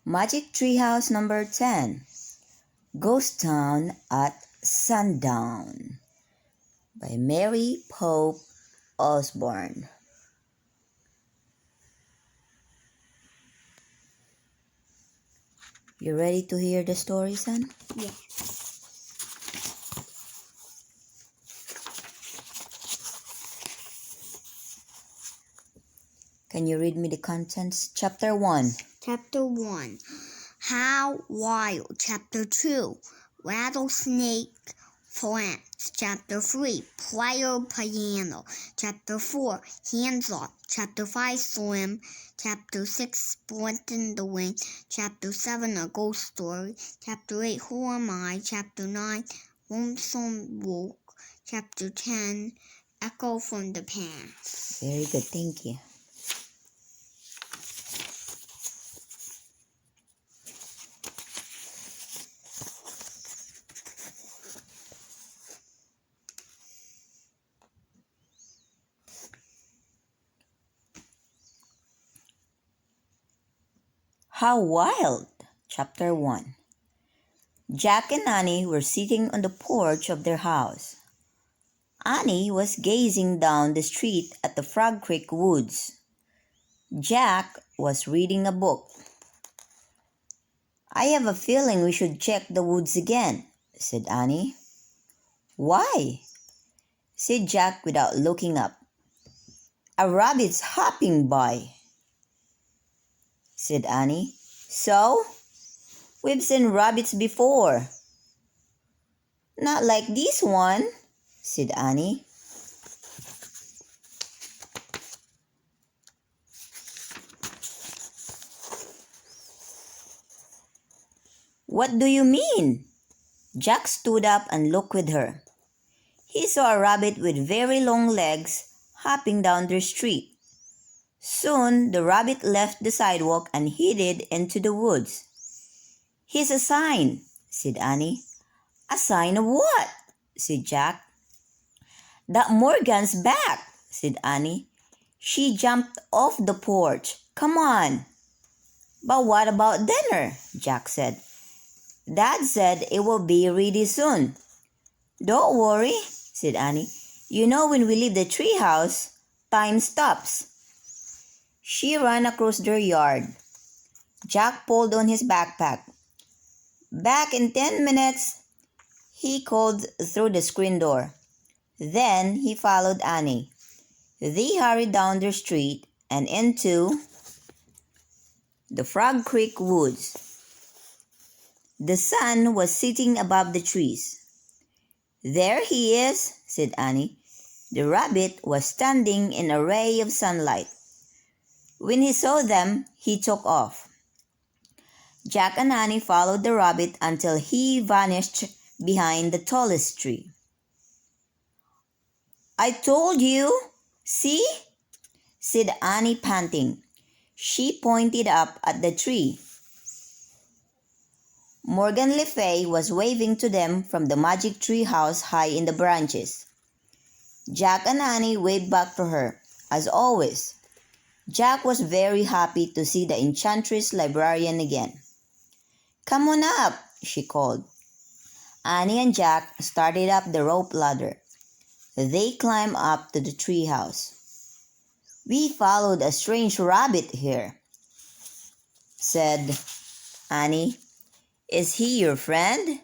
Magic Treehouse number 10, Ghost Town at Sundown by Mary Pope Osborne. You ready to hear the story, son? Yeah. Can you read me the contents? Chapter 1. Chapter 1. How Wild. Chapter 2. Rattlesnake Flats. Chapter 3. Player Piano. Chapter 4. Hands Off. Chapter 5. Swim. Chapter 6. Splint in the Wind. Chapter 7. A Ghost Story. Chapter 8. Who Am I? Chapter 9. Lonesome Walk. Chapter 10. Echo from the Past. Very good, thank you. How Wild! Chapter 1. Jack and Annie were sitting on the porch of their house. Annie was gazing down the street at the Frog Creek woods. Jack was reading a book. "I have a feeling we should check the woods again," said Annie. "Why?" said Jack without looking up. "A rabbit's hopping by," said Annie. "So? We've seen rabbits before." "Not like this one," said Annie. "What do you mean?" Jack stood up and looked with her. He saw a rabbit with very long legs hopping down the street. Soon the rabbit left the sidewalk and headed into the woods. "Here's a sign," said Annie. "A sign of what?" said Jack. "That Morgan's back," said Annie. She jumped off the porch. "Come on." "But what about dinner?" Jack said. "Dad said it will be ready soon." "Don't worry," said Annie. "You know when we leave the treehouse, time stops." She ran across their yard. Jack pulled on his backpack. "Back in 10 minutes," he called through the screen door. Then he followed Annie. They hurried down the street and into the Frog Creek woods. The sun was sitting above the trees. "There he is," said Annie. The rabbit was standing in a ray of sunlight. When he saw them, he took off. Jack and Annie followed the rabbit until he vanished behind the tallest tree. "I told you, see?" said Annie, panting. She pointed up at the tree. Morgan Le Fay was waving to them from the magic tree house high in the branches. Jack and Annie waved back to her, as always. Jack was very happy to see the enchantress librarian again. "Come on up," she called. Annie and Jack started up the rope ladder. They climbed up to the treehouse. "We followed a strange rabbit here," said Annie. "Is he your friend?"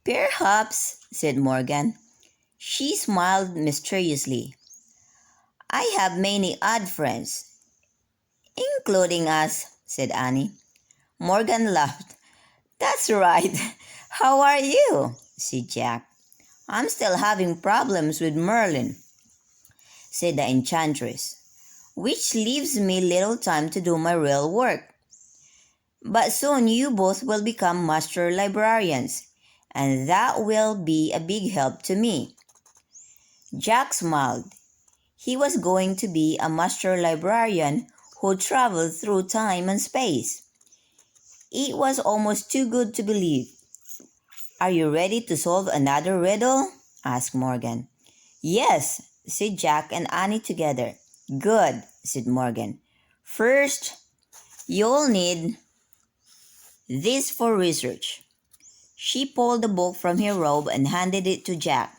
"Perhaps," said Morgan. She smiled mysteriously. "I have many odd friends." "Including us," said Annie. Morgan laughed. "That's right. How are you?" said Jack. "I'm still having problems with Merlin," said the enchantress, "which leaves me little time to do my real work. But soon you both will become master librarians, and that will be a big help to me." Jack smiled. He was going to be a master librarian who traveled through time and space. It was almost too good to believe. "Are you ready to solve another riddle?" asked Morgan. "Yes," said Jack and Annie together. "Good," said Morgan. "First, You'll need this for research. She pulled the book from her robe and handed it to Jack.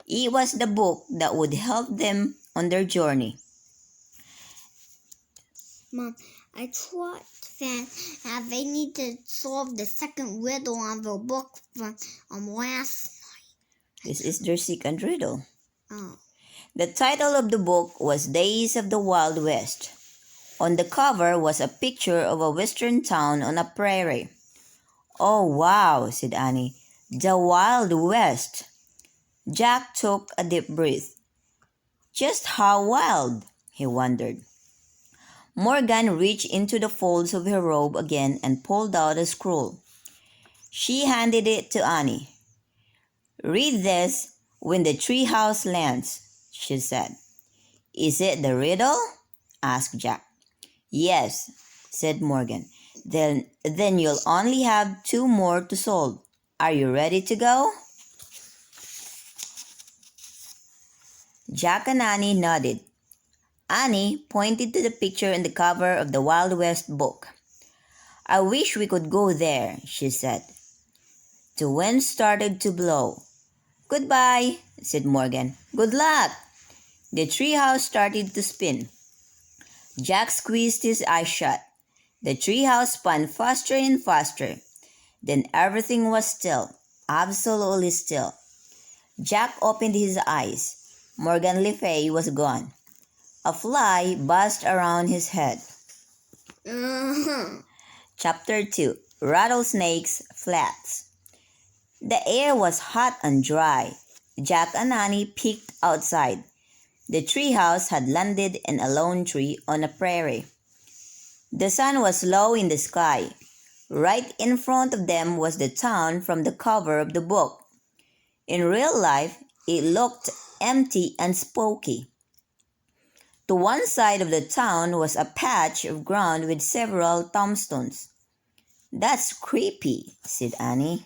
It was the book that would help them on their journey. Mom, I thought that they need to solve the second riddle on the book from last night. This is their second riddle. Oh. The title of the book was Days of the Wild West. On the cover was a picture of a western town on a prairie. "Oh, wow," said Annie. "The Wild West." Jack took a deep breath. Just how wild? He wondered. Morgan reached into the folds of her robe again and pulled out a scroll. She handed it to Annie. "Read this when the treehouse lands," she said. "Is it the riddle?" asked Jack. "Yes," said Morgan. Then you'll only have 2 more to solve. Are you ready to go?" Jack and Annie nodded. Annie pointed to the picture in the cover of the Wild West book. "I wish we could go there," she said. The wind started to blow. "Goodbye," said Morgan. "Good luck." The treehouse started to spin. Jack squeezed his eyes shut. The treehouse spun faster and faster. Then everything was still, absolutely still. Jack opened his eyes. Morgan Le Fay was gone. A fly buzzed around his head. Chapter 2. Rattlesnakes Flats. The air was hot and dry. Jack and Annie peeked outside. The treehouse had landed in a lone tree on a prairie. The sun was low in the sky. Right in front of them was the town from the cover of the book. In real life, it looked empty and spooky. To one side of the town was a patch of ground with several tombstones. "That's creepy," said Annie.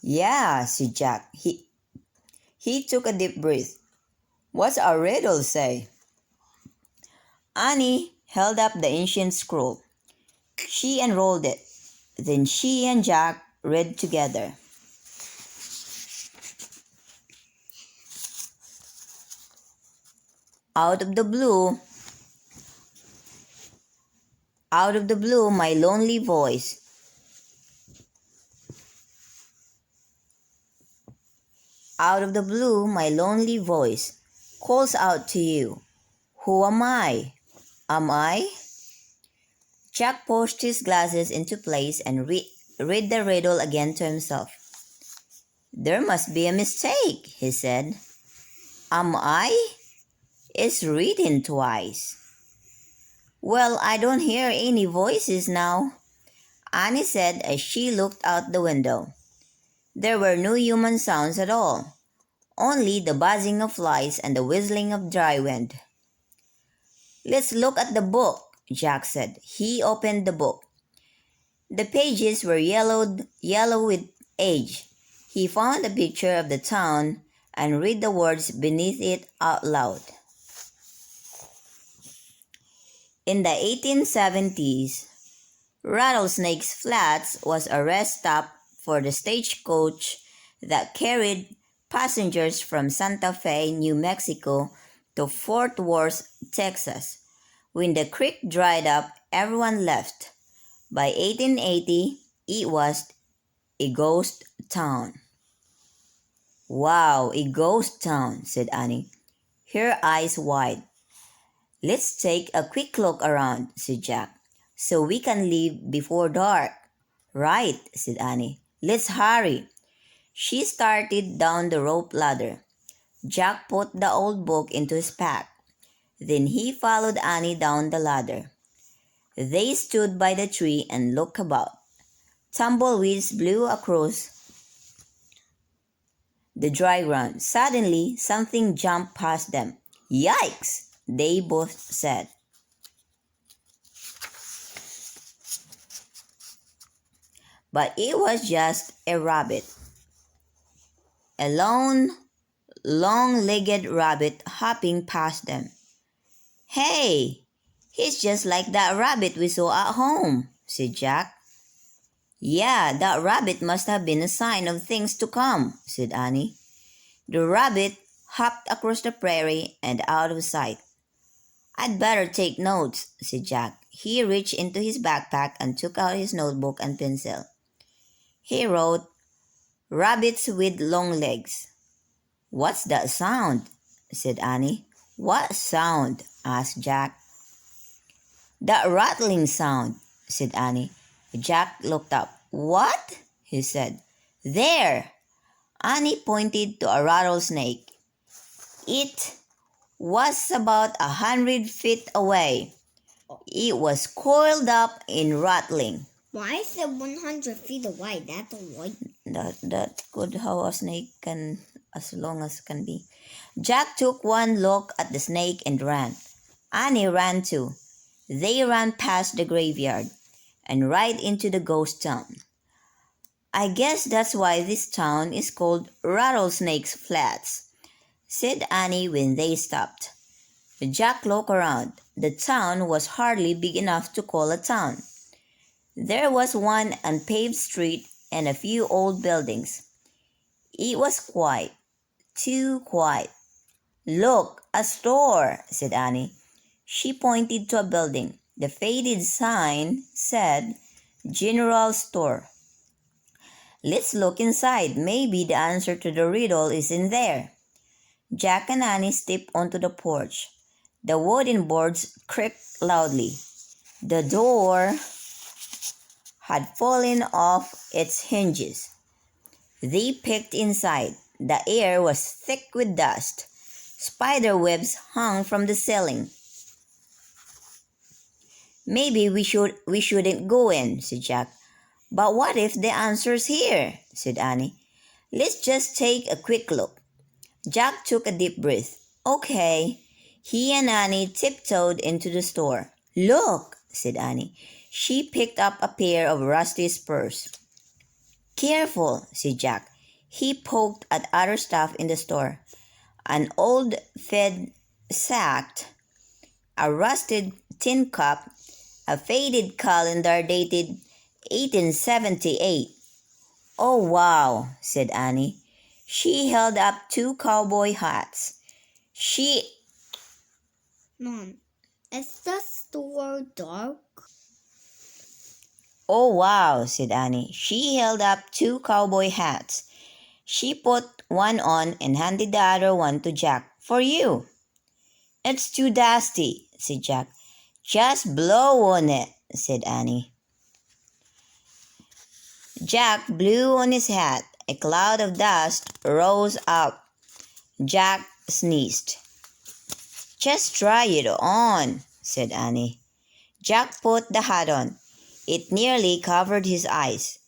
"Yeah," said Jack. He took a deep breath. "What's our riddle say?" Annie held up the ancient scroll. She unrolled it. Then she and Jack read together. Out of the blue, my lonely voice. Out of the blue, my lonely voice calls out to you. Who am I? Am I? Jack pushed his glasses into place and read the riddle again to himself. "There must be a mistake," he said. "Am I? It's written twice." "Well, I don't hear any voices now," Annie said as she looked out the window. There were no human sounds at all, only the buzzing of flies and the whistling of dry wind. "Let's look at the book," Jack said. He opened the book. The pages were yellow with age. He found a picture of the town and read the words beneath it out loud. In the 1870s, Rattlesnakes Flats was a rest stop for the stagecoach that carried passengers from Santa Fe, New Mexico to Fort Worth, Texas. When the creek dried up, everyone left. By 1880, it was a ghost town. "Wow, a ghost town," said Annie, her eyes wide. "Let's take a quick look around," said Jack, "so we can leave before dark." "Right," said Annie. "Let's hurry." She started down the rope ladder. Jack put the old book into his pack. Then he followed Annie down the ladder. They stood by the tree and looked about. Tumbleweeds blew across the dry ground. Suddenly, something jumped past them. "Yikes!" they both said. But it was just a rabbit. A lone, long-legged rabbit hopping past them. "Hey, he's just like that rabbit we saw at home," said Jack. "Yeah, that rabbit must have been a sign of things to come," said Annie. The rabbit hopped across the prairie and out of sight. "I'd better take notes," said Jack. He reached into his backpack and took out his notebook and pencil. He wrote, "Rabbits with long legs." "What's that sound?" said Annie. "What sound?" asked Jack. "That rattling sound," said Annie. Jack looked up. "What?" he said. "There!" Annie pointed to a rattlesnake. It was about 100 feet away. It was coiled up and rattling. Why is it 100 feet away? That's a lot. That could how a snake can, as long as can be. Jack took one look at the snake and ran. Annie ran too. They ran past the graveyard and right into the ghost town. "I guess that's why this town is called Rattlesnake's Flats," said Annie when they stopped. Jack looked around. The town was hardly big enough to call a town. There was one unpaved street and a few old buildings. It was quiet, too quiet. "Look, a store," said Annie. She pointed to a building. The faded sign said, "General Store." "Let's look inside. Maybe the answer to the riddle is in there." Jack and Annie stepped onto the porch. The wooden boards creaked loudly. The door had fallen off its hinges. They peeked inside. The air was thick with dust. Spider webs hung from the ceiling. "Maybe we shouldn't go in," said Jack. "But what if the answer's here?" said Annie. "Let's just take a quick look." Jack took a deep breath. "Okay." He and Annie tiptoed into the store. "Look," said Annie. She picked up a pair of rusty spurs. "Careful," said Jack. He poked at other stuff in the store. An old feed sack, a rusted tin cup, a faded calendar dated 1878. "Oh, wow," said Annie. She held up two cowboy hats. Mom, is the store dark? "Oh, wow," said Annie. She held up two cowboy hats. She put one on and handed the other one to Jack. "For you." "It's too dusty," said Jack. "Just blow on it," said Annie. Jack blew on his hat. A cloud of dust rose up. Jack sneezed. "Just try it on," said Annie. Jack put the hat on. It nearly covered his eyes.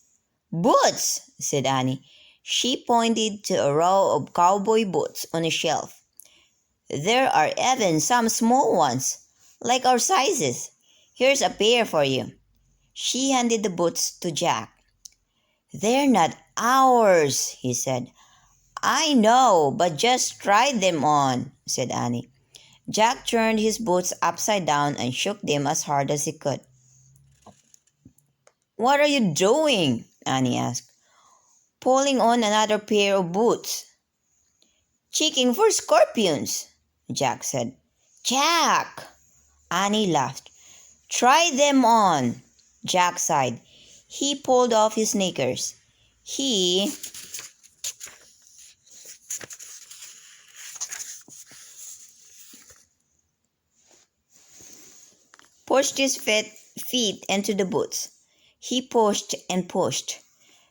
"Boots," said Annie. She pointed to a row of cowboy boots on a shelf. "There are even some small ones, like our sizes. Here's a pair for you." She handed the boots to Jack. "They're not ours," he said. "I know, but just try them on," said Annie. Jack turned his boots upside down and shook them as hard as he could. "What are you doing?" Annie asked. "Pulling on another pair of boots." "Checking for scorpions," Jack said. "Jack!" Annie laughed. "Try them on." Jack sighed. He pulled off his sneakers. He pushed his feet into the boots. He pushed and pushed.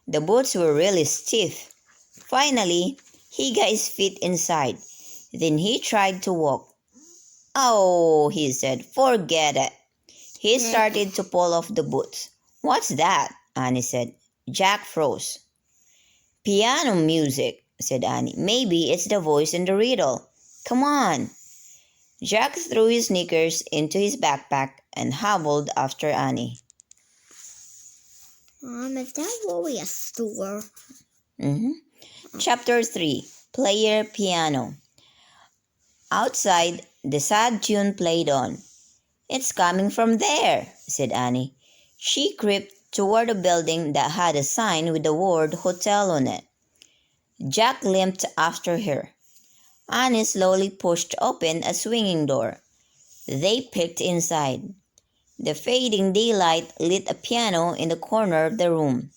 The boots were really stiff. Finally, he got his feet inside. Then he tried to walk. "Oh," he said, "forget it." He started to pull off the boots. "What's that?" Annie said. Jack froze. "Piano music," said Annie. "Maybe it's the voice in the riddle. Come on." Jack threw his sneakers into his backpack and hobbled after Annie. Is that really a store? Chapter 3. Player piano. Outside, the sad tune played on. "It's coming from there," said Annie. She crept toward a building that had a sign with the word hotel on it. Jack limped after her. Annie slowly pushed open a swinging door. They peeked inside. The fading daylight lit a piano in the corner of the room.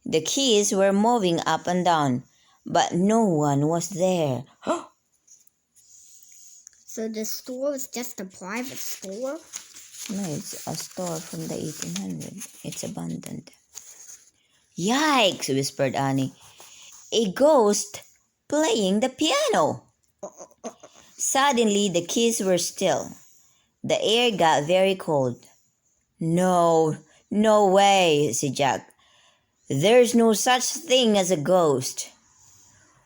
The keys were moving up and down, but no one was there. So the store is just a private store? No, it's a store from the 1800s. It's abandoned. "Yikes," whispered Annie. "A ghost playing the piano." Suddenly, the keys were still. The air got very cold. "No, no way," said Jack. "There's no such thing as a ghost."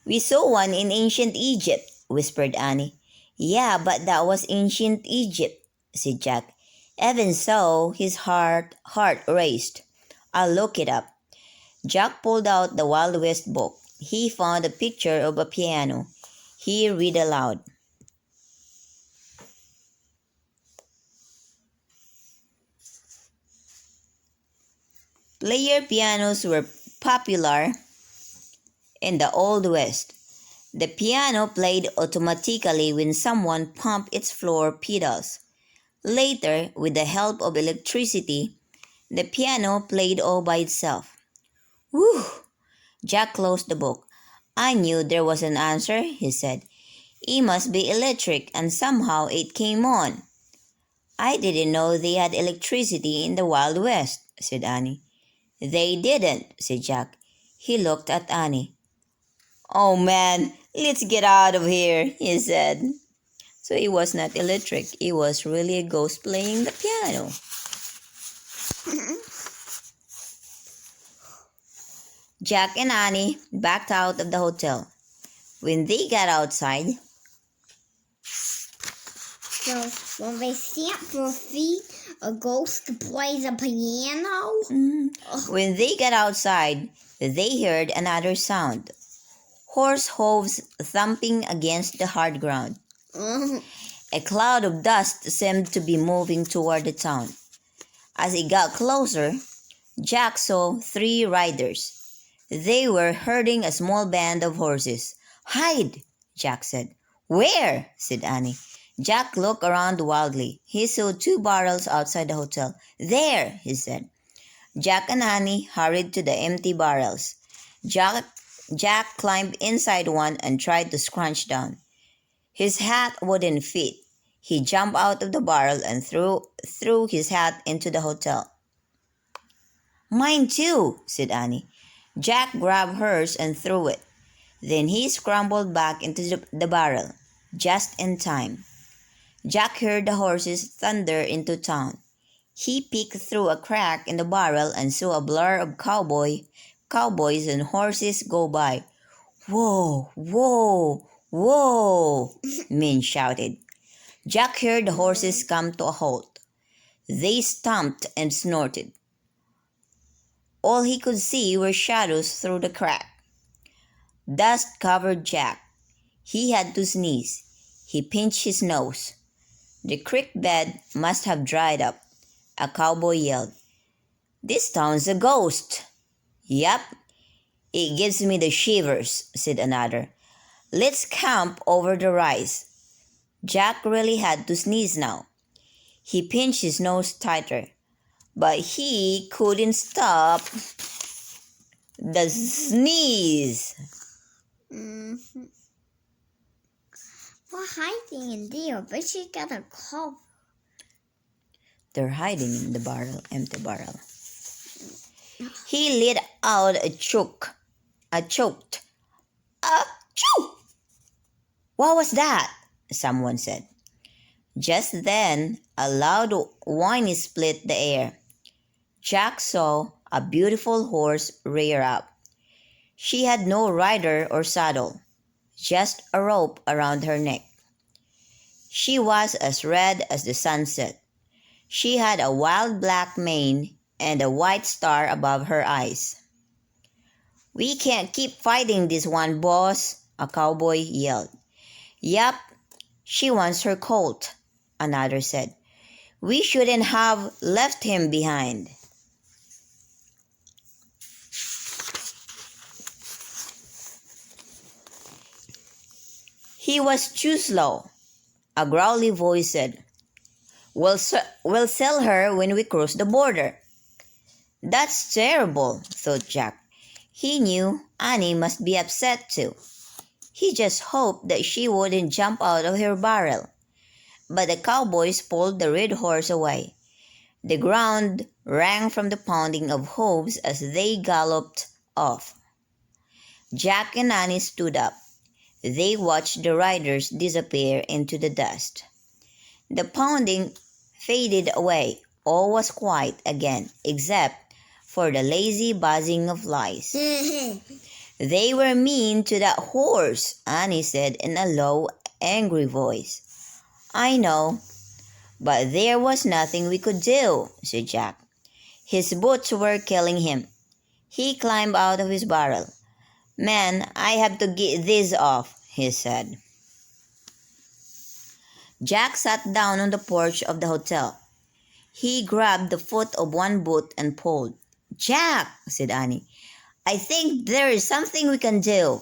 "We saw one in ancient Egypt," whispered Annie. "Yeah, but that was ancient Egypt," said Jack. Even so, his heart raced. "I'll look it up." Jack pulled out the Wild West book. He found a picture of a piano. He read aloud. Player pianos were popular in the Old West. The piano played automatically when someone pumped its floor pedals. Later, with the help of electricity, the piano played all by itself. "Whew!" Jack closed the book. "I knew there was an answer," he said. "It must be electric, and somehow it came on." "I didn't know they had electricity in the Wild West," said Annie. "They didn't," said Jack. He looked at Annie. "Oh man, let's get out of here," he said. So it was not electric. It was really a ghost playing the piano. Jack and Annie backed out of the hotel. When they got outside, So when they stamp their feet, a ghost plays a piano? when they got outside, they heard another sound. Horse hooves thumping against the hard ground. A cloud of dust seemed to be moving toward the town. As it got closer, Jack saw 3 riders. They were herding a small band of horses. "Hide," Jack said. "Where?" said Annie. Jack looked around wildly. He saw 2 barrels outside the hotel. "There," he said. Jack and Annie hurried to the empty barrels. Jack climbed inside one and tried to scrunch down. His hat wouldn't fit. He jumped out of the barrel and threw his hat into the hotel. "Mine too," said Annie. Jack grabbed hers and threw it. Then he scrambled back into the barrel, just in time. Jack heard the horses thunder into town. He peeked through a crack in the barrel and saw a blur of cowboys and horses go by. "Whoa, whoa, whoa," men shouted. Jack heard the horses come to a halt. They stamped and snorted. All he could see were shadows through the crack. Dust covered Jack. He had to sneeze. He pinched his nose. The creek bed must have dried up. A cowboy yelled, "This town's a ghost." "Yep, it gives me the shivers," said another. "Let's camp over the rise." Jack really had to sneeze now. He pinched his nose tighter, but he couldn't stop the sneeze. We're hiding in there, but she got a cover. They're hiding in the barrel, empty barrel. He let out a choked "Achoo!" "What was that?" someone said. Just then, a loud whine split the air. Jack saw a beautiful horse rear up. She had no rider or saddle, just a rope around her neck. She was as red as the sunset. She had a wild black mane and a white star above her eyes. "We can't keep fighting this one, boss," a cowboy yelled. Yup, she wants her colt, another said. We shouldn't have left him behind. He was too slow, a growly voice said. We'll sell her when we cross the border. That's terrible, thought Jack. He knew Annie must be upset too. He just hoped that she wouldn't jump out of her barrel. But the cowboys pulled the red horse away. The ground rang from the pounding of hooves as they galloped off. Jack and Annie stood up. They watched the riders disappear into the dust. The pounding faded away. All was quiet again, except for the lazy buzzing of flies. They were mean to that horse, Annie said in a low, angry voice. I know, but there was nothing we could do, said Jack. His boots were killing him. He climbed out of his barrel. Man, I have to get this off, he said. Jack sat down on the porch of the hotel. He grabbed the foot of one boot and pulled. Jack, said Annie, I think there is something we can do.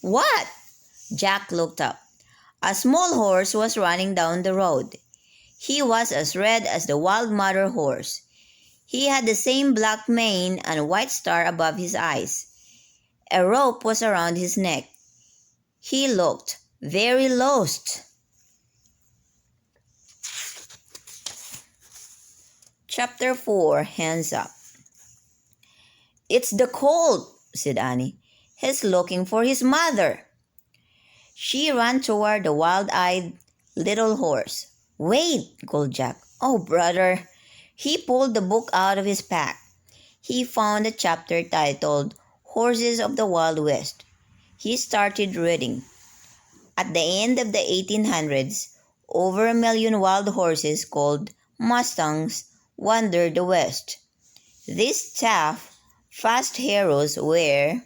What? Jack looked up. A small horse was running down the road. He was as red as the wild mother horse. He had the same black mane and white star above his eyes. A rope was around his neck. He looked very lost. Chapter 4, Hands Up. It's the colt, said Annie. He's looking for his mother. She ran toward the wild-eyed little horse. Wait, called Jack. Oh, brother. He pulled the book out of his pack. He found a chapter titled Horses of the Wild West. He started reading. At the end of the 1800s, over 1 million wild horses called mustangs wandered the West. These tough, fast heroes were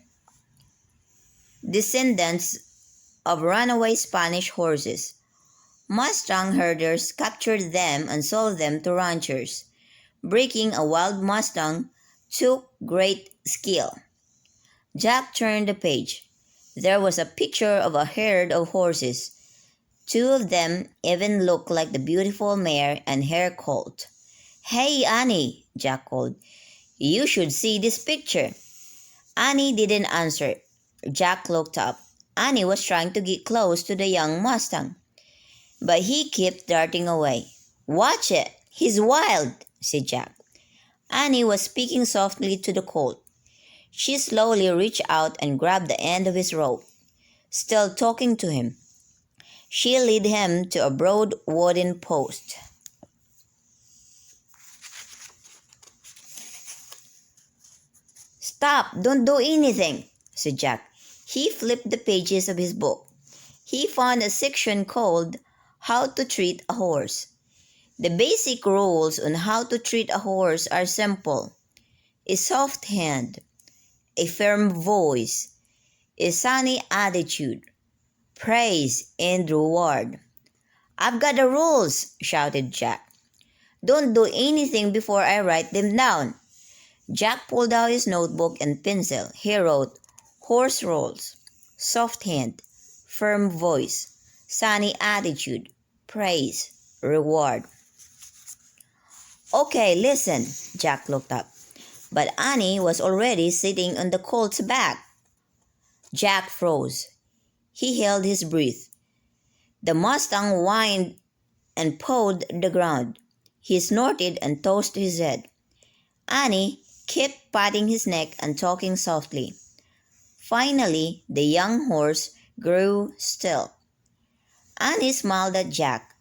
descendants of runaway Spanish horses. Mustang herders captured them and sold them to ranchers. Breaking a wild mustang took great skill. Jack turned the page. There was a picture of a herd of horses. Two of them even looked like the beautiful mare and her colt. Hey, Annie, Jack called. You should see this picture. Annie didn't answer. Jack looked up. Annie was trying to get close to the young mustang, but he kept darting away. Watch it. He's wild, said Jack. Annie was speaking softly to the colt. She slowly reached out and grabbed the end of his rope. Still talking to him, she led him to a broad wooden post. Stop! Don't do anything, said Jack. He flipped the pages of his book. He found a section called How to Treat a Horse. The basic rules on how to treat a horse are simple. A soft hand, a firm voice, a sunny attitude, praise and reward. I've got the rules, shouted Jack. Don't do anything before I write them down. Jack pulled out his notebook and pencil. He wrote, horse rules, soft hand, firm voice, sunny attitude, praise, reward. Okay, listen, Jack looked up. But Annie was already sitting on the colt's back. Jack froze. He held his breath. The mustang whined and pawed the ground. He snorted and tossed his head. Annie kept patting his neck and talking softly. Finally, the young horse grew still. Annie smiled at Jack.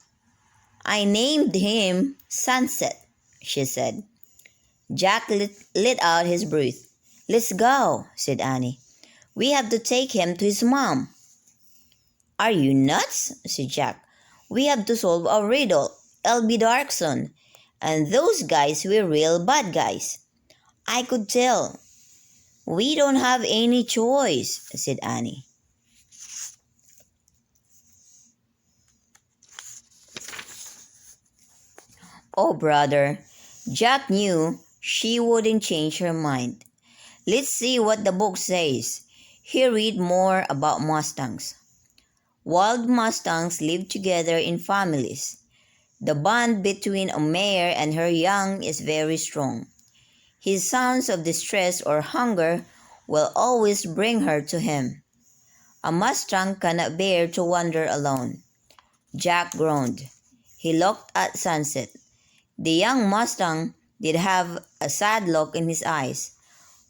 I named him Sunset, she said. Jack let out his breath. Let's go, said Annie. We have to take him to his mom. Are you nuts? Said Jack. We have to solve a riddle. It'll be dark soon. And those guys were real bad guys. I could tell. We don't have any choice, said Annie. Oh, brother, Jack knew she wouldn't change her mind. Let's see what the book says. He read more about mustangs. Wild mustangs live together in families. The bond between a mare and her young is very strong. His sounds of distress or hunger will always bring her to him. A mustang cannot bear to wander alone. Jack groaned. He looked at Sunset. The young mustang did have a sad look in his eyes.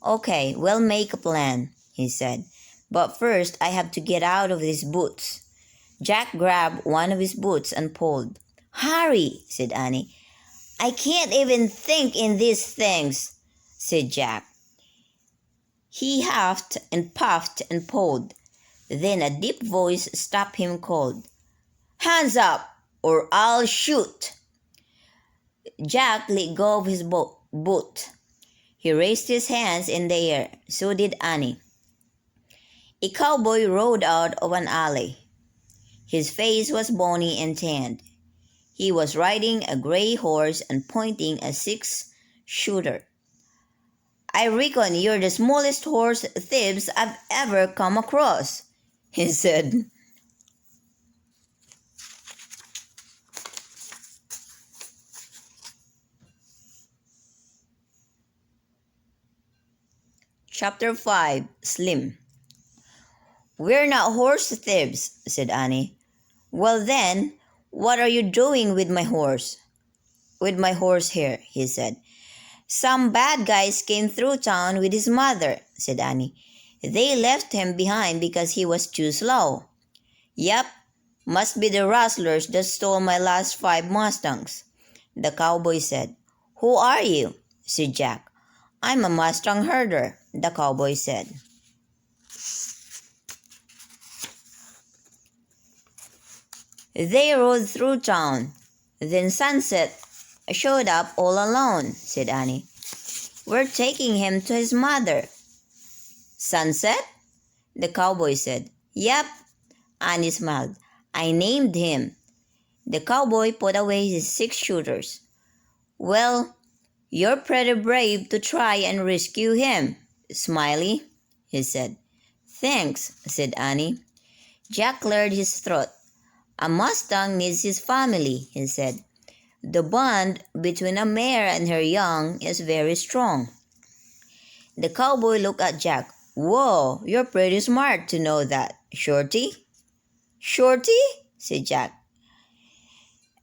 Okay, we'll make a plan, he said. But first I have to get out of these boots. Jack grabbed one of his boots and pulled. Hurry, said Annie. I can't even think in these things, said Jack. He huffed and puffed and pulled. Then a deep voice stopped him cold. Hands up, or I'll shoot. Jack let go of his boot. He raised his hands in the air. So did Annie. A cowboy rode out of an alley. His face was bony and tanned. He was riding a gray horse and pointing a 6-shooter. I reckon you're the smallest horse thieves I've ever come across, he said. Chapter 5, Slim. We're not horse thieves, said Annie. Well then, what are you doing with my horse? With my horse here, he said. Some bad guys came through town with his mother, said Annie. They left him behind because he was too slow. Yep, must be the rustlers that stole my last 5 mustangs, the cowboy said. Who are you? Said Jack. I'm a mustang herder, the cowboy said. They rode through town. Then Sunset showed up all alone, said Annie. We're taking him to his mother. Sunset? The cowboy said. Yep, Annie smiled. I named him. The cowboy put away his 6-shooters. Well, you're pretty brave to try and rescue him, Smiley, he said. Thanks, said Annie. Jack cleared his throat. A mustang needs his family, he said. The bond between a mare and her young is very strong. The cowboy looked at Jack. Whoa, you're pretty smart to know that, Shorty. Shorty? Said Jack.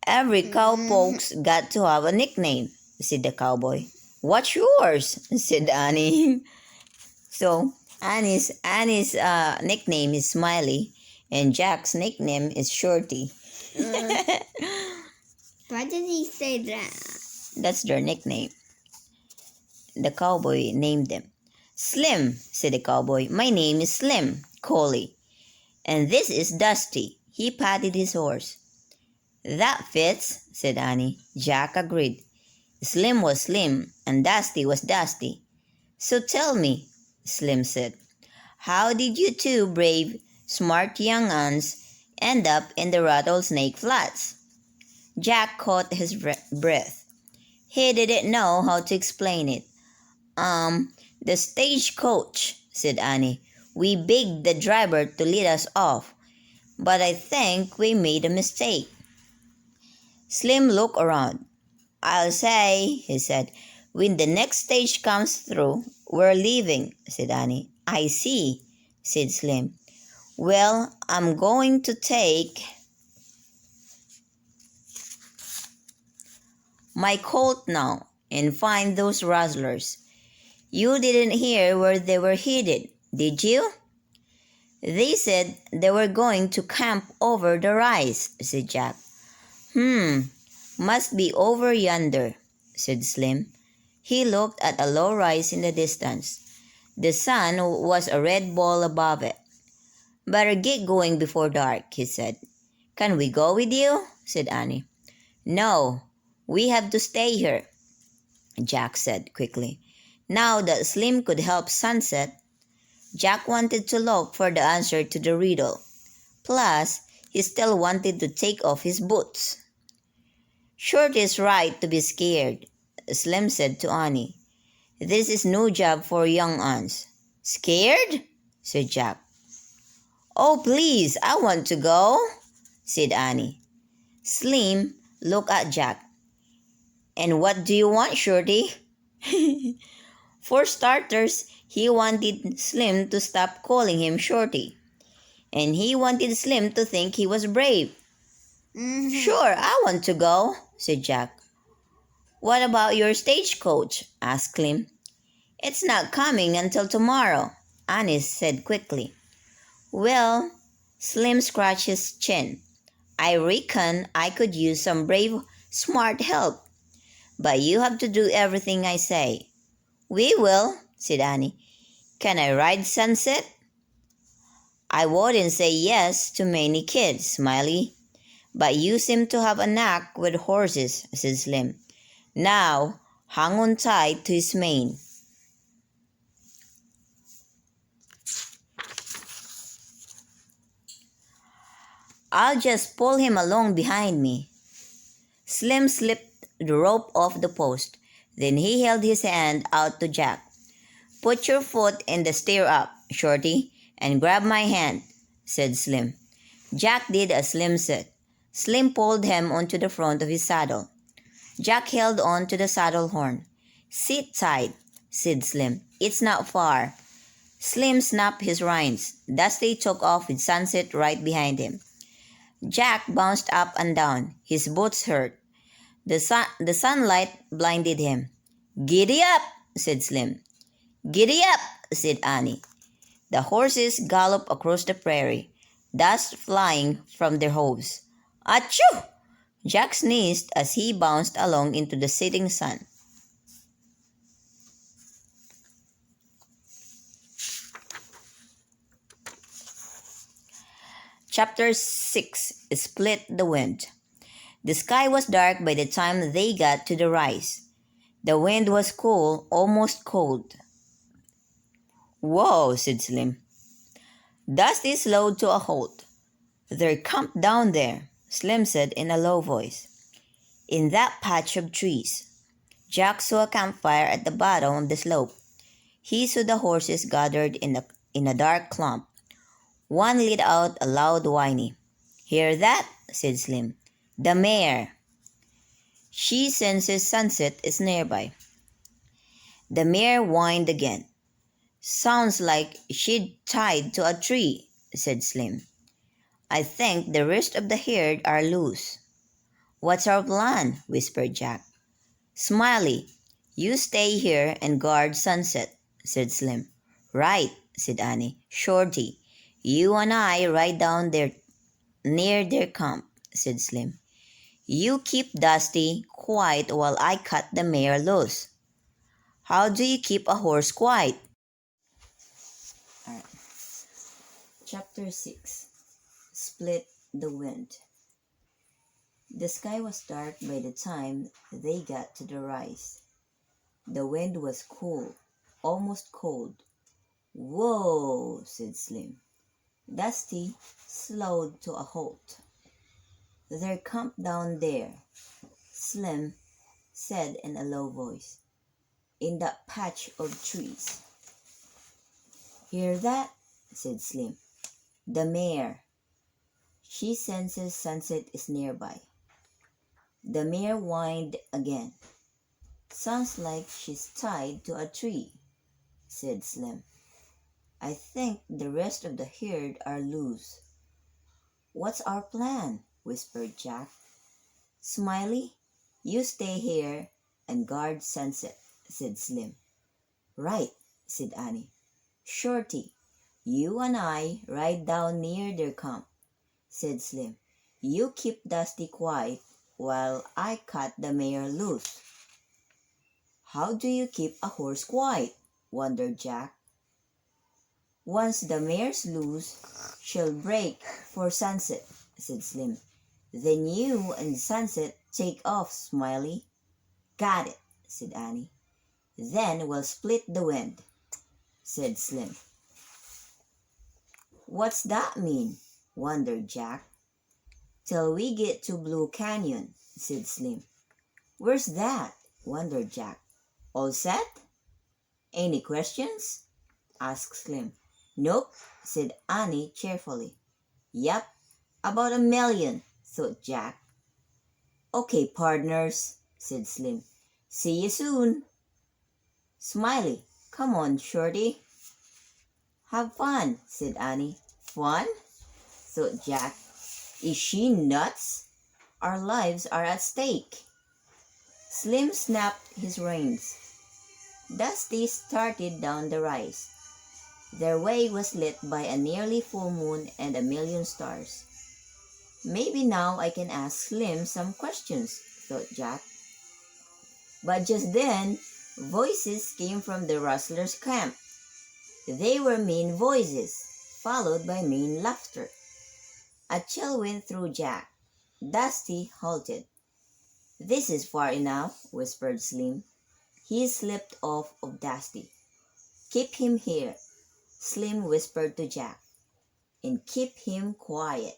Every cowpoke's got to have a nickname, said the cowboy. What's yours? Said Annie. So Annie's nickname is Smiley, and Jack's nickname is Shorty. Why did he say that? That's their nickname. The cowboy named them. Slim, said the cowboy. My name is Slim, Collie. And this is Dusty. He patted his horse. That fits, said Annie. Jack agreed. Slim was Slim, and Dusty was Dusty. So tell me, Slim said, how did you two brave, smart young uns end up in the rattlesnake flats? Jack caught his breath. He didn't know how to explain it. The stagecoach, said Annie. We begged the driver to lead us off, but I think we made a mistake. Slim looked around. I'll say, he said, when the next stage comes through, we're leaving, said Annie. I see, said Slim. Well, I'm going to take my colt now and find those rustlers. You didn't hear where they were headed, did you? They said they were going to camp over the rise, said Jack. Must be over yonder, said Slim. He looked at a low rise in the distance. The sun was a red ball above it. Better get going before dark, he said. Can we go with you? Said Annie. No, we have to stay here, Jack said quickly. Now that Slim could help Sunset, Jack wanted to look for the answer to the riddle. Plus, he still wanted to take off his boots. Shorty's right to be scared, Slim said to Annie. This is no job for young uns. Scared? Said Jack. Oh, please, I want to go, said Annie. Slim looked at Jack. And what do you want, Shorty? For starters, he wanted Slim to stop calling him Shorty. And he wanted Slim to think he was brave. Sure, I want to go, said Jack. What about your stagecoach? Asked Slim. It's not coming until tomorrow, Annie said quickly. Well, Slim scratched his chin. I reckon I could use some brave, smart help. But you have to do everything I say. We will, said Annie. Can I ride Sunset? I wouldn't say yes to many kids, Smiley. But you seem to have a knack with horses, said Slim. Now, hang on tight to his mane. I'll just pull him along behind me. Slim slipped the rope off the post. Then he held his hand out to Jack. Put your foot in the stirrup, Shorty, and grab my hand, said Slim. Jack did as Slim said. Slim pulled him onto the front of his saddle. Jack held on to the saddle horn. Sit tight, said Slim. It's not far. Slim snapped his reins. Dusty took off with Sunset right behind him. Jack bounced up and down. His boots hurt. The sunlight blinded him. Giddy up, said Slim. Giddy up, said Annie. The horses galloped across the prairie, dust flying from their hooves. Achoo! Jack sneezed as he bounced along into the setting sun. Chapter 6. Split the Wind. The sky was dark by the time they got to the rise. The wind was cool, almost cold. Whoa, said Slim. Dusty slowed to a halt. They're camped down there, Slim said in a low voice. In that patch of trees. Jack saw a campfire at the bottom of the slope. He saw the horses gathered in a dark clump. One let out a loud whinny. Hear that? Said Slim. The mare. She senses Sunset is nearby. The mare whined again. Sounds like she'd tied to a tree, said Slim. I think the rest of the herd are loose. What's our plan? Whispered Jack. Smiley, you stay here and guard Sunset, said Slim. Right, said Annie. Shorty, you and I ride down there near their camp, said Slim. You keep Dusty quiet while I cut the mare loose. How do you keep a horse quiet? Alright. Chapter 6. Split the Wind. The sky was dark by the time they got to the rise. The wind was cool, almost cold. Whoa, said Slim. Dusty slowed to a halt. They're camped down there, Slim said in a low voice. In that patch of trees. Hear that? Said Slim. The mare. She senses Sunset is nearby. The mare whined again. Sounds like she's tied to a tree, said Slim. I think the rest of the herd are loose. What's our plan? Whispered Jack. Smiley, you stay here and guard Sunset, said Slim. Right, said Annie. Shorty, you and I ride down near their camp, said Slim. You keep Dusty quiet while I cut the mare loose. How do you keep a horse quiet? Wondered Jack. Once the mare's loose, she'll break for Sunset, said Slim. Then you and Sunset take off, Smiley. Got it, said Annie. Then we'll split the wind, said Slim. What's that mean? Wondered Jack. Till we get to Blue Canyon, said Slim. "Where's that?" wondered Jack. "All set?" "Any questions?" asked Slim. "Nope," said Annie cheerfully. "Yep, about 1,000,000, thought Jack. "Okay, partners," said Slim. "See you soon." "Smiley, come on, Shorty." "Have fun," said Annie. "Fun?" thought Jack. "Is she nuts? Our lives are at stake." Slim snapped his reins. Dusty started down the rise. Their way was lit by a nearly full moon and 1,000,000 stars. "Maybe now I can ask Slim some questions," thought Jack. But just then, voices came from the rustlers' camp. They were mean voices, followed by mean laughter. A chill went through Jack. Dusty halted. "This is far enough," whispered Slim. He slipped off of Dusty. "Keep him here," Slim whispered to Jack, "and keep him quiet."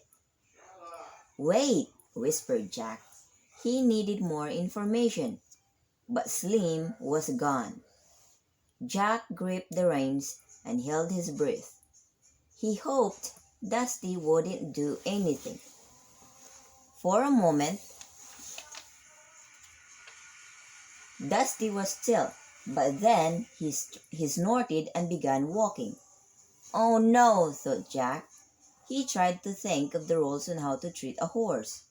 "Wait," whispered Jack. He needed more information, but Slim was gone. Jack gripped the reins and held his breath. He hoped Dusty wouldn't do anything. For a moment, Dusty was still, but then he snorted and began walking. "Oh no," thought Jack. He tried to think of the rules on how to treat a horse.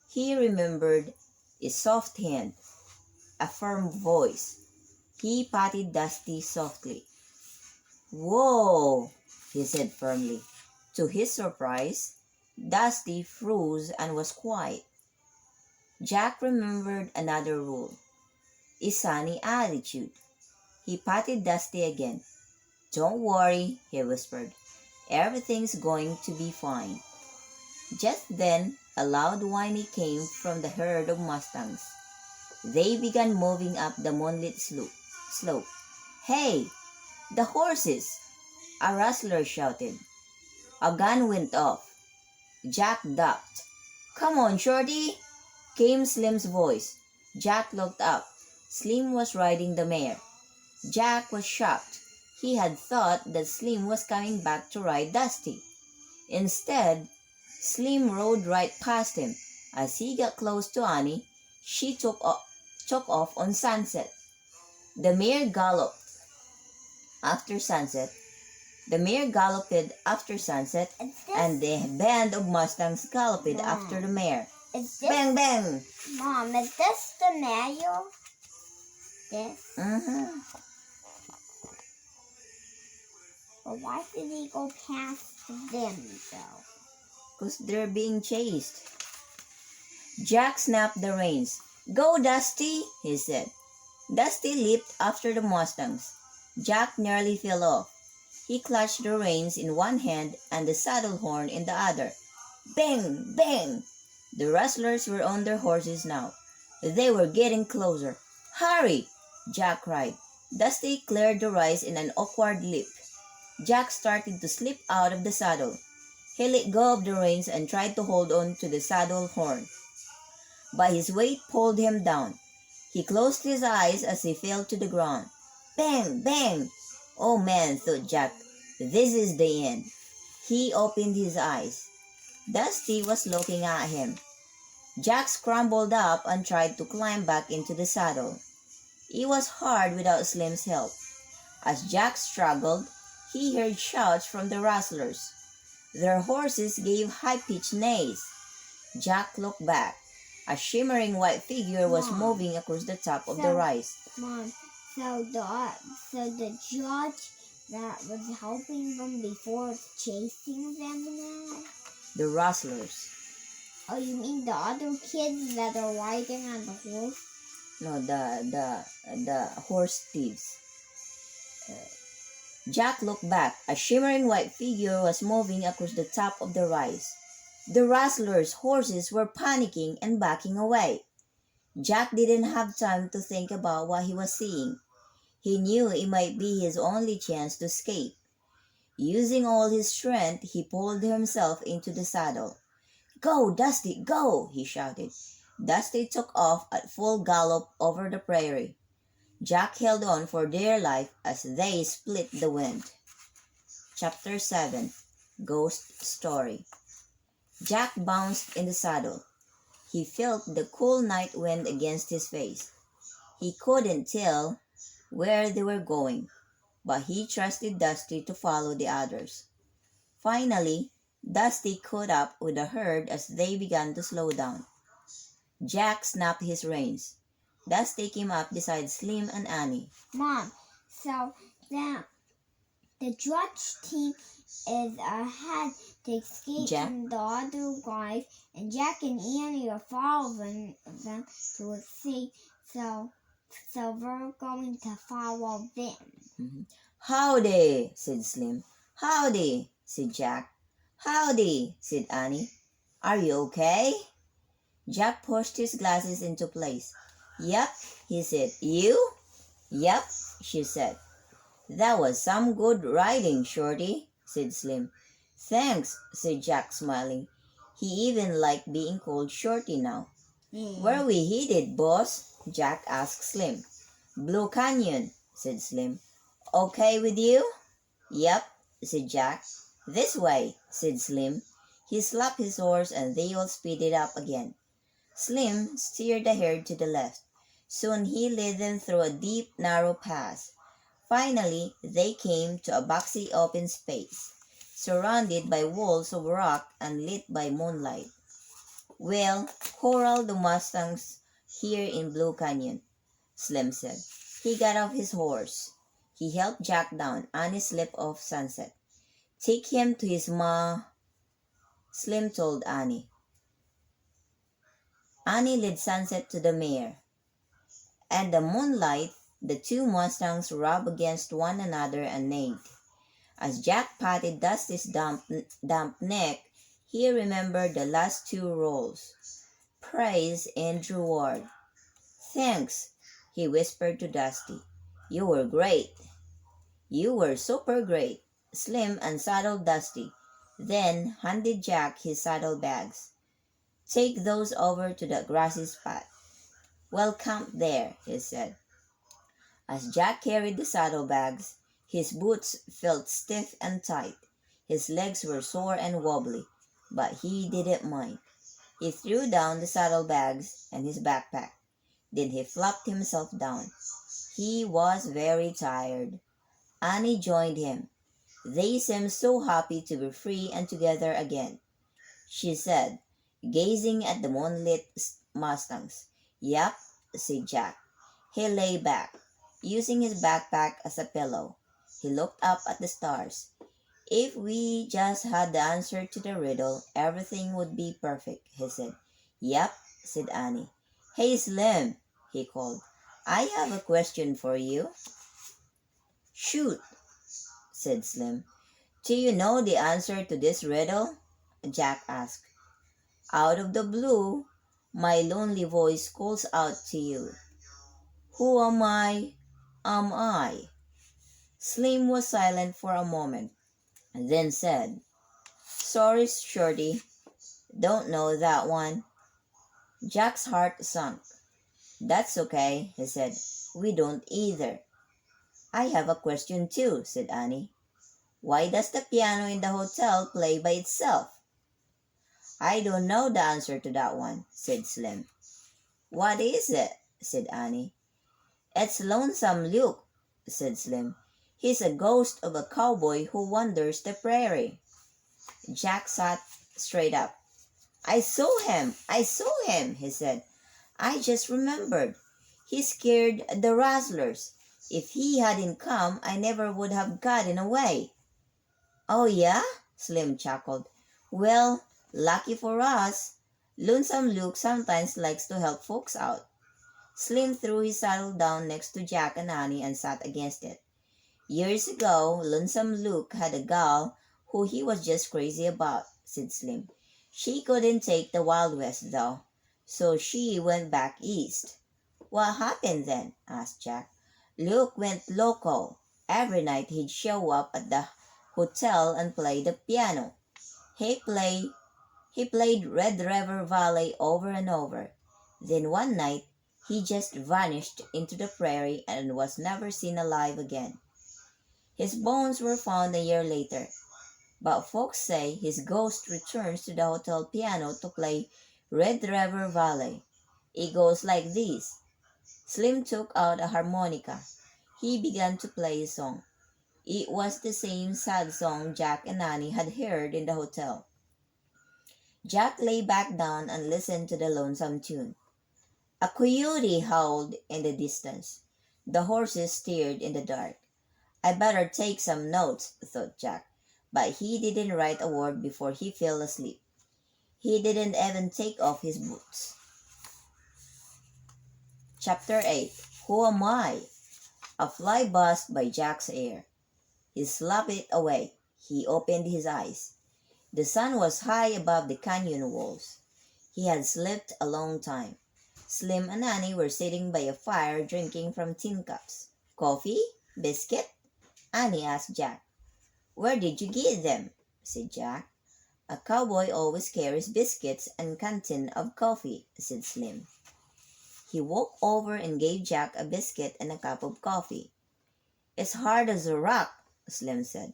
He remembered a soft hand, a firm voice. He patted Dusty softly. "Whoa," he said firmly. To his surprise, Dusty froze and was quiet. Jack remembered another rule, a sunny attitude. He patted Dusty again. "Don't worry," he whispered. "Everything's going to be fine." Just then, a loud whinny came from the herd of mustangs. They began moving up the moonlit slope. "Hey, the horses!" a rustler shouted. A gun went off. Jack ducked. "Come on, Shorty!" came Slim's voice. Jack looked up. Slim was riding the mare. Jack was shocked. He had thought that Slim was coming back to ride Dusty. Instead, Slim rode right past him. As he got close to Annie, she took off on Sunset. The mare galloped after sunset. And the band of mustangs galloped after the mare. Bang, bang! Mom, is this the mare? This? Mm-hmm. But why did he go past them, though? Because they're being chased. Jack snapped the reins. "Go, Dusty," he said. Dusty leaped after the mustangs. Jack nearly fell off. He clutched the reins in one hand and the saddle horn in the other. Bang! Bang! The rustlers were on their horses now. They were getting closer. "Hurry!" Jack cried. Dusty cleared the rise in an awkward leap. Jack started to slip out of the saddle. He let go of the reins and tried to hold on to the saddle horn. But his weight pulled him down. He closed his eyes as he fell to the ground. Bang! Bang! "Oh man," thought Jack, "this is the end." He opened his eyes. Dusty was looking at him. Jack scrambled up and tried to climb back into the saddle. It was hard without Slim's help. As Jack struggled, he heard shouts from the rustlers. Their horses gave high-pitched neighs. Jack looked back. A shimmering white figure was moving across the top of the rise. Mom, so the judge that was helping them before is chasing them now? The rustlers. Oh, you mean the other kids that are riding on the horse? No, the horse thieves. Jack looked back. A shimmering white figure was moving across the top of the rise. The rustlers' horses were panicking and backing away. Jack didn't have time to think about what he was seeing. He knew it might be his only chance to escape. Using all his strength, he pulled himself into the saddle. "Go, Dusty, go!" he shouted. Dusty took off at full gallop over the prairie. Jack held on for dear life as they split the wind. Chapter 7. Ghost Story. Jack bounced in the saddle. He felt the cool night wind against his face. He couldn't tell where they were going, but he trusted Dusty to follow the others. Finally, Dusty caught up with the herd as they began to slow down. Jack snapped his reins. Dusty came up beside Slim and Annie. Mom, so the Drudge team is ahead to escape Jack? from the other guys, and Jack and Annie are following them to escape, so we're going to follow them. Howdy, said Slim. Howdy, said Jack. Howdy, said Annie. Are you okay? Jack pushed his glasses into place. Yep, he said. You? Yep, she said. That was some good riding, Shorty, said Slim. Thanks, said Jack, smiling. He even liked being called Shorty now. Where we headed, boss? Jack asked Slim. Blue Canyon, said Slim. Okay with you? Yep, said Jack. This way, said Slim. He slapped his horse and they all speeded up again. Slim steered the herd to the left. Soon he led them through a deep, narrow pass. Finally, they came to a boxy open space, surrounded by walls of rock and lit by moonlight. We'll corral the Mustangs here in Blue Canyon, Slim said. He got off his horse. He helped Jack down Annie's slip of Sunset. Take him to his ma, Slim told Annie. Annie led Sunset to the mare. And the moonlight, the two Mustangs rubbed against one another and neighed. As Jack patted Dusty's damp neck, he remembered the last two roles. Praise and reward. Thanks, he whispered to Dusty. You were great. You were super great. Slim unsaddled Dusty, then handed Jack his saddlebags. Take those over to the grassy spot. We'll camp there, he said. As Jack carried the saddlebags, his boots felt stiff and tight. His legs were sore and wobbly, but he didn't mind. He threw down the saddlebags and his backpack. Then he flopped himself down. He was very tired. Annie joined him. They seemed so happy to be free and together again. She said, gazing at the moonlit Mustangs. Yep, said Jack. He lay back, using his backpack as a pillow. He looked up at the stars. If we just had the answer to the riddle, everything would be perfect, he said. Yep, said Annie. Hey, Slim, he called. I have a question for you. Shoot, said Slim. Do you know the answer to this riddle? Jack asked. Out of the blue, my lonely voice calls out to you. Who am I? Am I? Slim was silent for a moment, and then said, Sorry, Shorty. Don't know that one. Jack's heart sunk. That's okay, he said. We don't either. I have a question too, said Annie. Why does the piano in the hotel play by itself? I don't know the answer to that one, said Slim. What is it? Said Annie. It's Lonesome Luke, said Slim. He's a ghost of a cowboy who wanders the prairie. Jack sat straight up. I saw him, he said. I just remembered. He scared the rustlers. If he hadn't come, I never would have gotten away. Oh, yeah? Slim chuckled. Well, lucky for us. Lonesome Luke sometimes likes to help folks out. Slim threw his saddle down next to Jack and Annie and sat against it. Years ago, Lonesome Luke had a gal who he was just crazy about, said Slim. She couldn't take the Wild West, though, so she went back east. What happened then? Asked Jack. Luke went loco. Every night he'd show up at the hotel and play the piano. He played Red River Valley over and over. Then one night, he just vanished into the prairie and was never seen alive again. His bones were found a year later, but folks say his ghost returns to the hotel piano to play Red River Valley. It goes like this. Slim took out a harmonica. He began to play a song. It was the same sad song Jack and Annie had heard in the hotel. Jack lay back down and listened to the lonesome tune. A coyote howled in the distance. The horses steered in the dark. I better take some notes, thought Jack, but he didn't write a word before he fell asleep. He didn't even take off his boots. Chapter 8. Who Am I? A fly buzzed by Jack's ear. He slapped it away. He opened his eyes. The sun was high above the canyon walls. He had slept a long time. Slim and Annie were sitting by a fire drinking from tin cups. Coffee? Biscuit? Annie asked Jack. Where did you get them? Said Jack. A cowboy always carries biscuits and canteen of coffee, said Slim. He walked over and gave Jack a biscuit and a cup of coffee. It's hard as a rock, Slim said,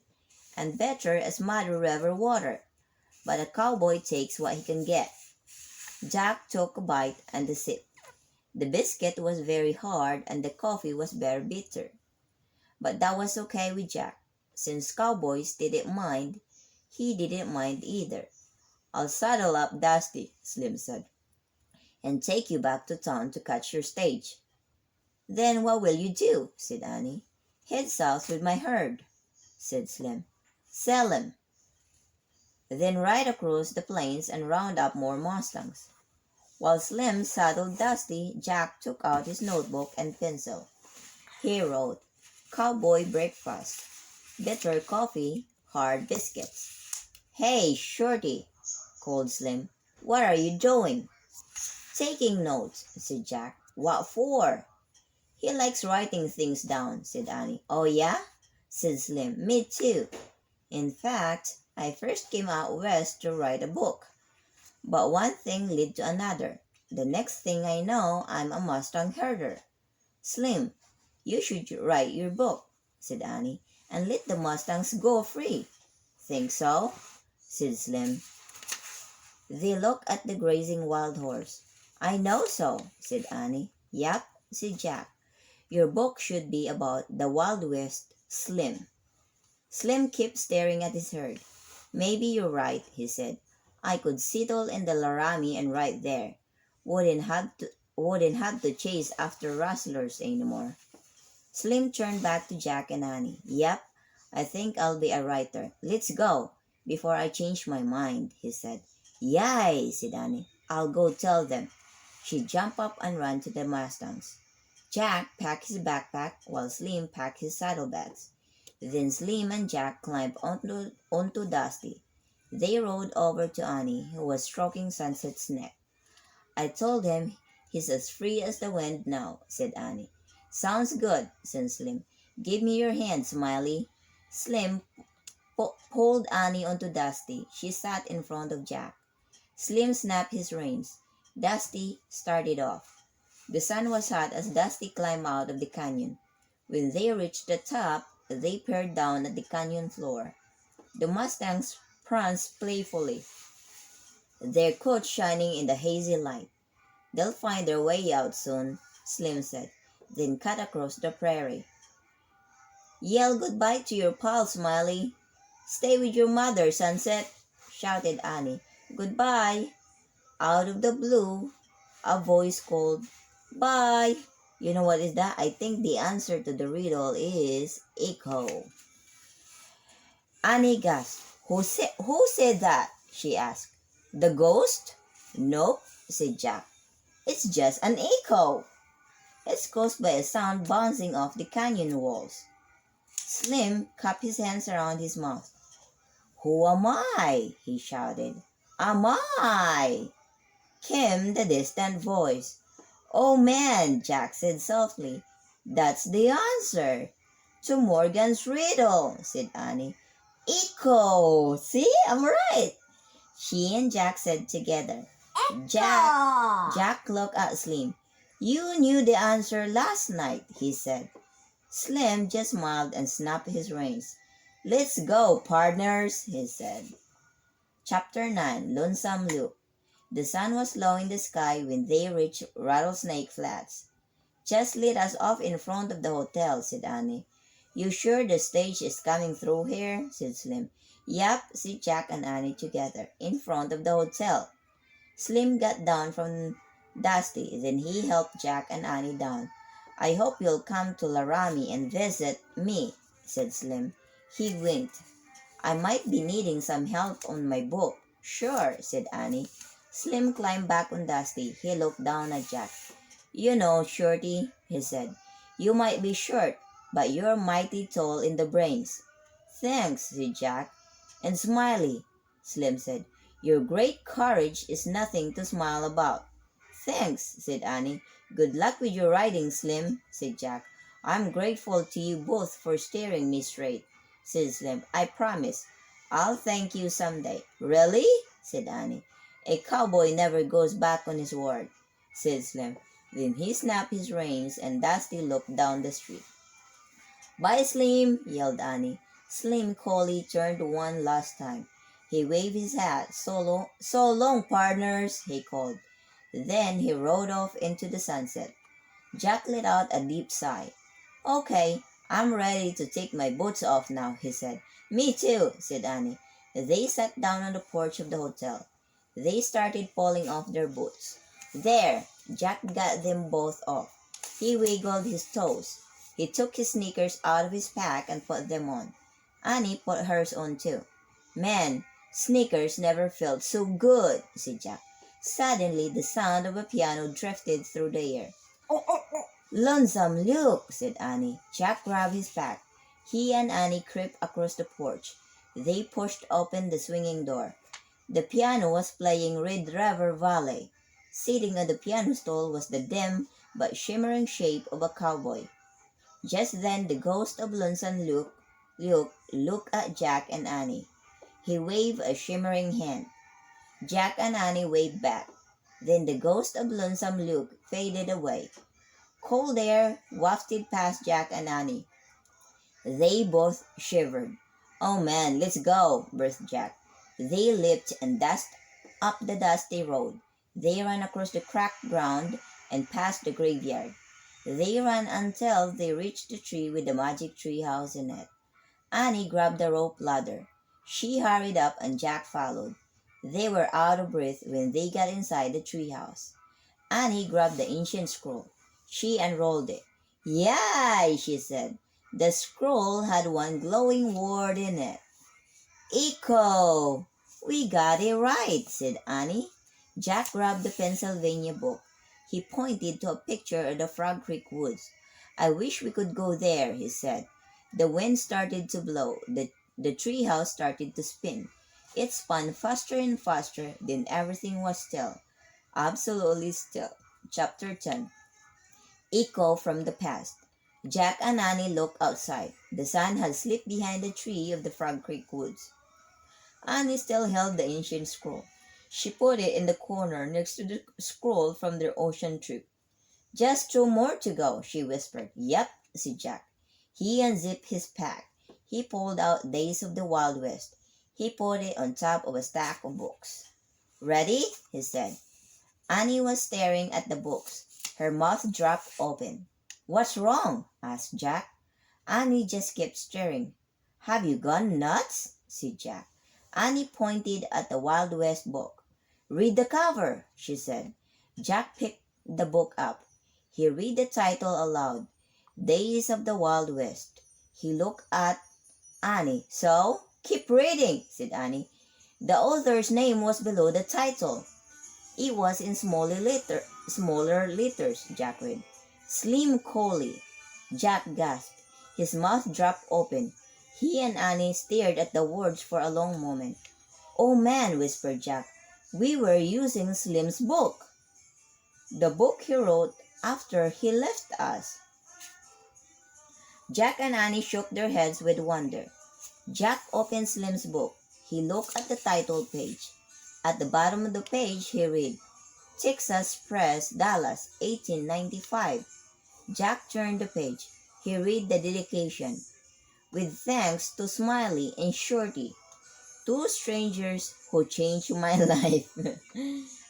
and better as Muddy River water. But a cowboy takes what he can get. Jack took a bite and a sip. The biscuit was very hard and the coffee was very bitter. But that was okay with Jack. Since cowboys didn't mind, he didn't mind either. I'll saddle up Dusty, Slim said, and take you back to town to catch your stage. Then what will you do? Said Annie. Head south with my herd, said Slim. Sell them. Then ride across the plains and round up more Mustangs. While Slim saddled Dusty, Jack took out his notebook and pencil. He wrote, Cowboy breakfast, bitter coffee, hard biscuits. Hey, Shorty, called Slim. What are you doing? Taking notes, said Jack. What for? He likes writing things down, said Annie. Oh, yeah? Said Slim. Me too. In fact, I first came out west to write a book. But one thing led to another. The next thing I know, I'm a Mustang herder. Slim, you should write your book, said Annie, and let the Mustangs go free. Think so? Said Slim. They looked at the grazing wild horse. I know so, said Annie. Yep, said Jack. Your book should be about the Wild West, Slim. Slim kept staring at his herd. Maybe you're right, he said. I could settle in the Laramie and right there. Wouldn't have to chase after rustlers anymore. Slim turned back to Jack and Annie. Yep, I think I'll be a writer. Let's go, before I change my mind, he said. Yay, said Annie. I'll go tell them. She jumped up and ran to the Mustangs. Jack packed his backpack while Slim packed his saddlebags. Then Slim and Jack climbed onto Dusty. They rode over to Annie, who was stroking Sunset's neck. I told him he's as free as the wind now, said Annie. Sounds good, said Slim. Give me your hand, Smiley. Slim pulled Annie onto Dusty. She sat in front of Jack. Slim snapped his reins. Dusty started off. The sun was hot as Dusty climbed out of the canyon. When they reached the top, they peered down at the canyon floor. The Mustangs pranced playfully, their coats shining in the hazy light. They'll find their way out soon, Slim said, then cut across the prairie. Yell goodbye to your pal, Smiley. Stay with your mother, Sunset, shouted Annie. Goodbye. Out of the blue, a voice called, Bye. You know what is that? I think the answer to the riddle is echo. Annie gasped. Who said that? She asked. The ghost? Nope, said Jack. It's just an echo. It's caused by a sound bouncing off the canyon walls. Slim cupped his hands around his mouth. Who am I? He shouted. Am I? Came the distant voice. Oh man, Jack said softly. That's the answer to Morgan's riddle, said Annie. Echo! See, I'm right. She and Jack said together. Jack looked at Slim. You knew the answer last night, he said. Slim just smiled and snapped his reins. Let's go, partners, he said. Chapter 9, Lonesome Luke. The sun was low in the sky when they reached Rattlesnake Flats. Just let us off in front of the hotel, said Annie. You sure the stage is coming through here? Said Slim. Yep, said Jack and Annie together, in front of the hotel. Slim got down from Dusty, then he helped Jack and Annie down. I hope you'll come to Laramie and visit me, said Slim. He winked. I might be needing some help on my book. Sure, said Annie. Slim climbed back on Dusty. He looked down at Jack. You know, Shorty, he said, you might be short, but you're mighty tall in the brains. Thanks, said Jack. And Smiley, Slim said, your great courage is nothing to smile about. Thanks, said Annie. Good luck with your riding, Slim, said Jack. I'm grateful to you both for steering me straight, said Slim. I promise. I'll thank you someday. Really? Said Annie. A cowboy never goes back on his word, said Slim. Then he snapped his reins and Dusty looked down the street. Bye, Slim, yelled Annie. Slim coolly turned one last time. He waved his hat. So long, partners, he called. Then he rode off into the sunset. Jack let out a deep sigh. Okay, I'm ready to take my boots off now, he said. Me too, said Annie. They sat down on the porch of the hotel. They started pulling off their boots. There, Jack got them both off. He wiggled his toes. He took his sneakers out of his pack and put them on. Annie put hers on too. Man, sneakers never felt so good, said Jack. Suddenly, the sound of a piano drifted through the air. Lonesome Luke, said Annie. Jack grabbed his pack. He and Annie crept across the porch. They pushed open the swinging door. The piano was playing Red River Valley. Sitting on the piano stool was the dim but shimmering shape of a cowboy. Just then the ghost of Lonesome Luke looked at Jack and Annie. He waved a shimmering hand. Jack and Annie waved back. Then the ghost of Lonesome Luke faded away. Cold air wafted past Jack and Annie. They both shivered. Oh man, let's go, breathed Jack. They leaped and dashed up the dusty road. They ran across the cracked ground and past the graveyard. They ran until they reached the tree with the magic tree house in it. Annie grabbed the rope ladder. She hurried up and Jack followed. They were out of breath when they got inside the tree house. Annie grabbed the ancient scroll. She unrolled it. Yay, she said. The scroll had one glowing word in it. Echo! We got it right, said Annie. Jack grabbed the Pennsylvania book. He pointed to a picture of the Frog Creek woods. I wish we could go there, he said. The wind started to blow. The tree house started to spin. It spun faster and faster, then everything was still. Absolutely still. Chapter 10. Echo from the past. Jack and Annie looked outside. The sun had slipped behind the tree of the Frog Creek woods. Annie still held the ancient scroll. She put it in the corner next to the scroll from their ocean trip. Just 2 more to go, she whispered. Yep, said Jack. He unzipped his pack. He pulled out Days of the Wild West. He put it on top of a stack of books. Ready? He said. Annie was staring at the books. Her mouth dropped open. What's wrong? Asked Jack. Annie just kept staring. Have you gone nuts? Said Jack. Annie pointed at the Wild West book. Read the cover, she said. Jack picked the book up. He read the title aloud. Days of the Wild West. He looked at Annie. So, keep reading, said Annie. The author's name was below the title. It was in smaller letters, Jack read. Slim Coley. Jack gasped. His mouth dropped open. He and Annie stared at the words for a long moment. Oh man, whispered Jack. We were using Slim's book. The book he wrote after he left us. Jack and Annie shook their heads with wonder. Jack opened Slim's book. He looked at the title page. At the bottom of the page, he read, Texas Press, Dallas, 1895. Jack turned the page. He read the dedication. With thanks to Smiley and Shorty, two strangers who changed my life.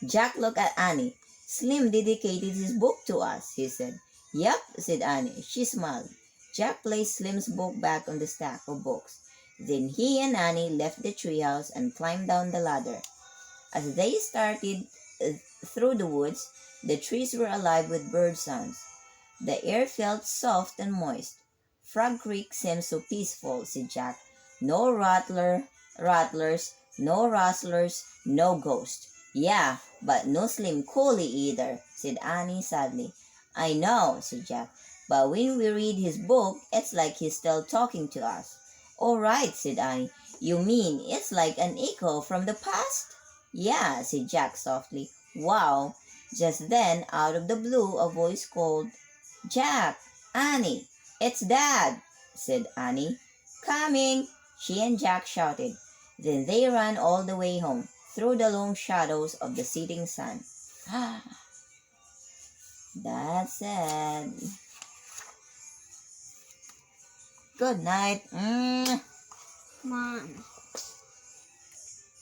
Jack looked at Annie. Slim dedicated his book to us, he said. Yep, said Annie. She smiled. Jack placed Slim's book back on the stack of books. Then he and Annie left the treehouse and climbed down the ladder. As they started through the woods, the trees were alive with bird sounds. The air felt soft and moist. Frog Creek seems so peaceful, said Jack. No rattlers, no rustlers, no ghosts. Yeah, but no Slim Cooley either, said Annie sadly. I know, said Jack, but when we read his book, it's like he's still talking to us. All right, said Annie. You mean it's like an echo from the past? Yeah, said Jack softly. Wow. Just then, out of the blue, a voice called, Jack, Annie, it's Dad, said Annie. Coming, she and Jack shouted. Then they ran all the way home, through the long shadows of the setting sun. That's it. Good night. Mom.